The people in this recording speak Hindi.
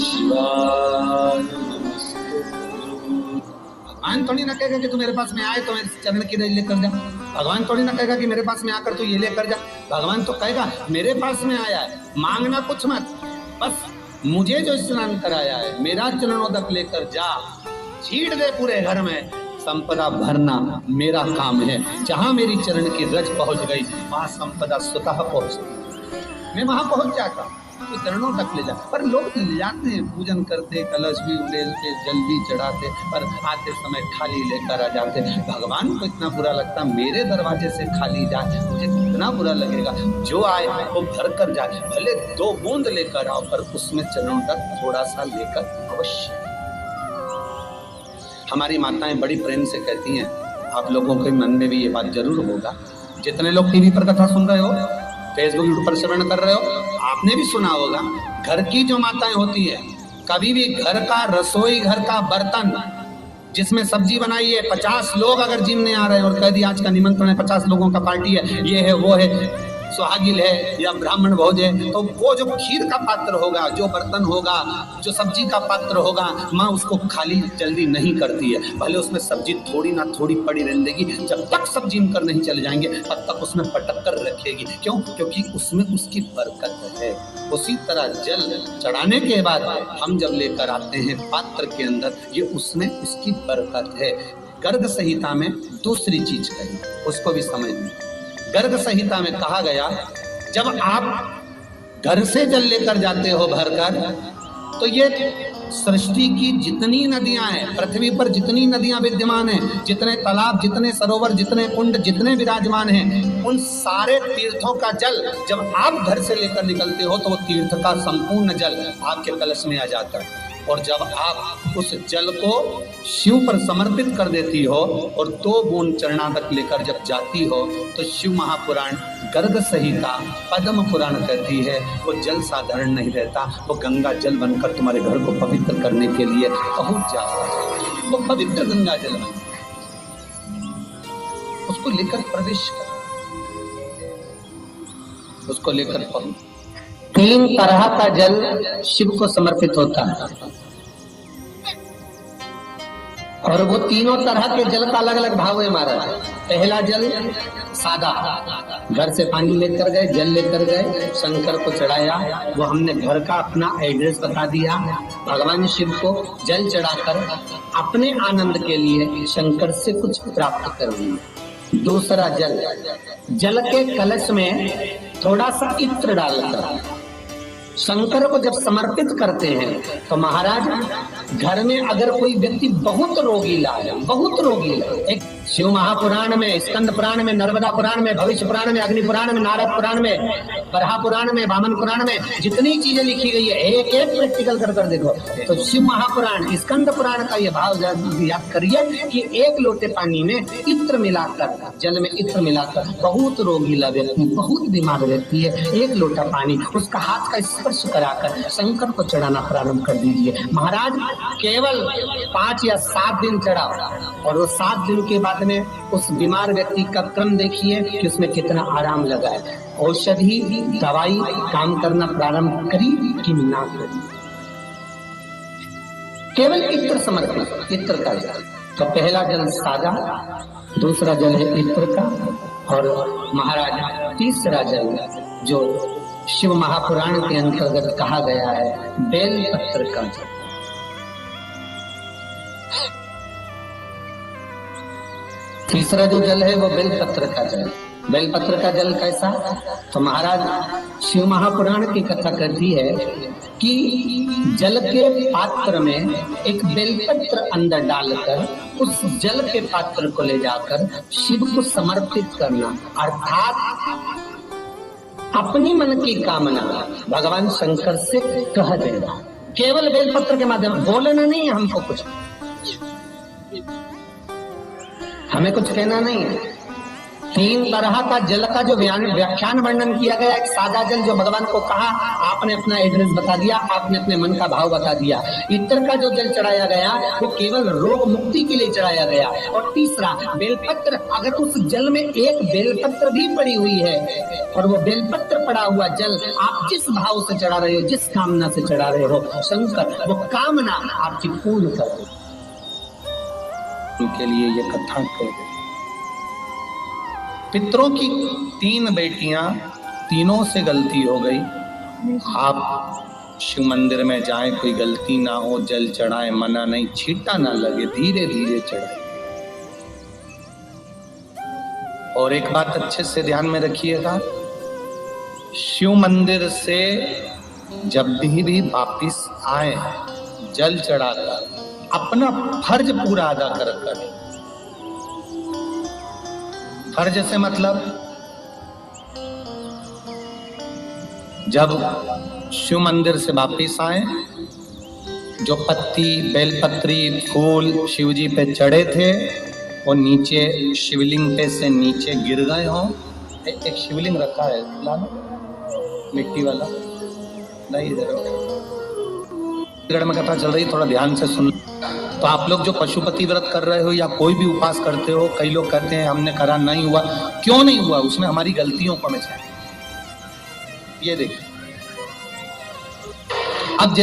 शिवाय। भगवान थोड़ी ना कहेगा कि तू मेरे पास में आए तो मेरे चरण की रज लेकर जा। भगवान थोड़ी ना कहेगा कि मेरे पास में आकर तू ये लेकर जा। भगवान तो कहेगा मेरे पास में आया है, मांगना कुछ मत, बस मुझे जो स्नान कराया है मेरा चरणोदक लेकर जा, छीट दे पूरे घर में, संपदा भरना मेरा काम है। जहां मेरी चरण की रज पहुंच गई वहां संपदा स्वतः पहुंच गई, मैं वहां पहुंच जाता, तो चरणों तक ले जा। पर लोग ले जाते हैं, पूजन करते, कलश भी उड़ेलते, जल भी चढ़ाते, पर आते समय खाली लेकर आ जाते। भगवान को इतना बुरा लगता, मेरे दरवाजे से खाली जाए, मुझे कितना बुरा लगेगा। जो आए वो भर कर जाए, भले 2 बूंद लेकर आओ, पर उसमें चरणों तक थोड़ा सा लेकर अवश्य। हमारी माताएं बड़ी प्रेम से कहती हैं, आप लोगों के मन में भी ये बात जरूर होगा, जितने लोग टीवी पर कथा सुन रहे हो, फेसबुक यूट्यूब पर श्रवण कर रहे हो, आपने भी सुना होगा, घर की जो माताएं होती है, कभी भी घर का रसोई घर का बर्तन जिसमें सब्जी बनाई है, 50 लोग अगर जिमने आ रहे हैं और कह दिया आज का निमंत्रण है, 50 लोगों का पार्टी है, ये है वो है, सुहागिल है या ब्राह्मण भोज है, तो वो जो खीर का पात्र होगा, जो बर्तन होगा, जो सब्जी का पात्र होगा, माँ उसको खाली जल्दी नहीं करती है। भले उसमें सब्जी थोड़ी ना थोड़ी पड़ी रहने देगी, जब तक सब जिम कर नहीं चले जाएंगे तब तक उसमें पटक कर रखेगी। क्यों? क्योंकि उसमें उसकी बरकत है। उसी तरह जल चढ़ाने के बाद हम जब लेकर आते हैं पात्र के अंदर, ये उसमें उसकी बरकत है। गर्ग संहिता में दूसरी चीज कही, उसको भी समझ ली। गर्ग संहिता में कहा गया, जब आप घर से जल लेकर जाते हो भरकर, तो ये सृष्टि की जितनी नदियां हैं, पृथ्वी पर जितनी नदियां विद्यमान हैं, जितने तालाब, जितने सरोवर, जितने कुंड, जितने विराजमान हैं, उन सारे तीर्थों का जल जब आप घर से लेकर निकलते हो तो वो तीर्थ का संपूर्ण जल आपके कलश में आ जाता है। और जब आप उस जल को शिव पर समर्पित कर देती हो और 2 बूंद चरणागत लेकर जब जाती हो, तो शिव महापुराण गर्ग संहिता पद्म पुराण कहती है, वो जल साधारण नहीं रहता, वो गंगा जल बनकर तुम्हारे घर को पवित्र करने के लिए पहुंच जाता है। वो पवित्र गंगा जल बन, उसको लेकर प्रवेश कर, उसको लेकर पहुंच। 3 तरह का जल शिव को समर्पित होता है, और वो तीनों तरह के जल का अलग अलग भाव है हमारा। पहला जल सादा, घर से पानी लेकर गए, जल लेकर गए, शंकर को चढ़ाया, वो हमने घर का अपना एड्रेस बता दिया, भगवान शिव को जल चढ़ाकर अपने आनंद के लिए शंकर से कुछ प्राप्त कर लिया। दूसरा जल, जल के कलश में थोड़ा सा इत्र डालकर शंकर को जब समर्पित करते हैं, तो महाराज घर में अगर कोई व्यक्ति बहुत रोगीला है, बहुत रोगीला, एक शिव महापुराण में, स्कंद पुराण में, नर्मदा पुराण में, भविष्य पुराण में, अग्नि पुराण में, नारद पुराण में, बरहा पुराण में, वामन पुराण में जितनी चीजें लिखी गई है, एक एक प्रैक्टिकल कर देखो, तो शिव महापुराण, स्कंद पुराण का ये भाव याद करिए कि 1 लोटे पानी में इत्र मिलाकर, जल में इत्र मिलाकर, बहुत रोगीला व्यक्ति, बहुत बीमार व्यक्ति है, 1 लोटा पानी उसका हाथ का स्पर्श कराकर शंकर को चढ़ाना प्रारंभ कर दीजिए। महाराज केवल 5 या 7 दिन चढ़ाओ, और वो 7 दिन के बाद में उस बीमार व्यक्ति का क्रम देखिए कि उसमें कितना आराम लगा है। औषधि दवाई काम करना प्रारंभ करी कि ना करी। केवल इत्र समर्पित, इत्र का जल। तो पहला जल सादा, दूसरा जल है इत्र का, और महाराज तीसरा जल जो शिव महापुराण के अंतर्गत कहा गया है, बेल पत्र का जल। तीसरा जो जल है वो बेलपत्र का जल। बेलपत्र का जल कैसा? तो महाराज शिव महापुराण की कथा कहती है कि जल के पात्र में एक बेलपत्र अंदर डालकर उस जल के पात्र को ले जाकर शिव को समर्पित करना, अर्थात अपनी मन की कामना भगवान शंकर से कह देना। केवल बेलपत्र के माध्यम, बोलना नहीं है हमको, कुछ हमें कुछ कहना नहीं है, तीन तरह का जल का जो व्याख्यान वर्णन किया गया, एक सादा जल जो भगवान को कहा, आपने अपना एड्रेस बता दिया, आपने अपने मन का भाव बता दिया। इत्र का जो जल चढ़ाया गया वो केवल रोग मुक्ति के लिए चढ़ाया गया। और तीसरा बेलपत्र, अगर उस जल में एक बेलपत्र भी पड़ी हुई है और वो बेलपत्र पड़ा हुआ जल आप जिस भाव से चढ़ा रहे हो, जिस कामना से चढ़ा रहे हो, शंकर वो कामना आपकी पूर्ण कर दे। उनके लिए ये कथा कर दे। पितरों की 3 बेटियां, तीनों से गलती हो गई। आप शिव मंदिर में जाएं, कोई गलती ना हो, जल चढ़ाएं, मना नहीं, छींटा ना लगे, धीरे धीरे चढ़ाएं। और एक बात अच्छे से ध्यान में रखिएगा, शिव मंदिर से जब भी वापिस आए, जल चढ़ाकर अपना फर्ज पूरा अदा कर। फर्ज से मतलब जब शिव मंदिर से वापिस आए, जो पत्ती, बेलपत्री, फूल शिव जी पे चढ़े थे वो नीचे शिवलिंग पे से नीचे गिर गए हों। एक शिवलिंग रखा है लाना, मिट्टी वाला नहीं, इधर में कथा चल रही, थोड़ा ध्यान से सुन। तो आप लोग जो पशुपति व्रत कर रहे हो या कोई भी उपास करते हो, कई लोग कहते हैं हमने करा नहीं हुआ, क्यों नहीं हुआ? उसमें हमारी गलतियों को हमें चाहिए। ये देखिए अब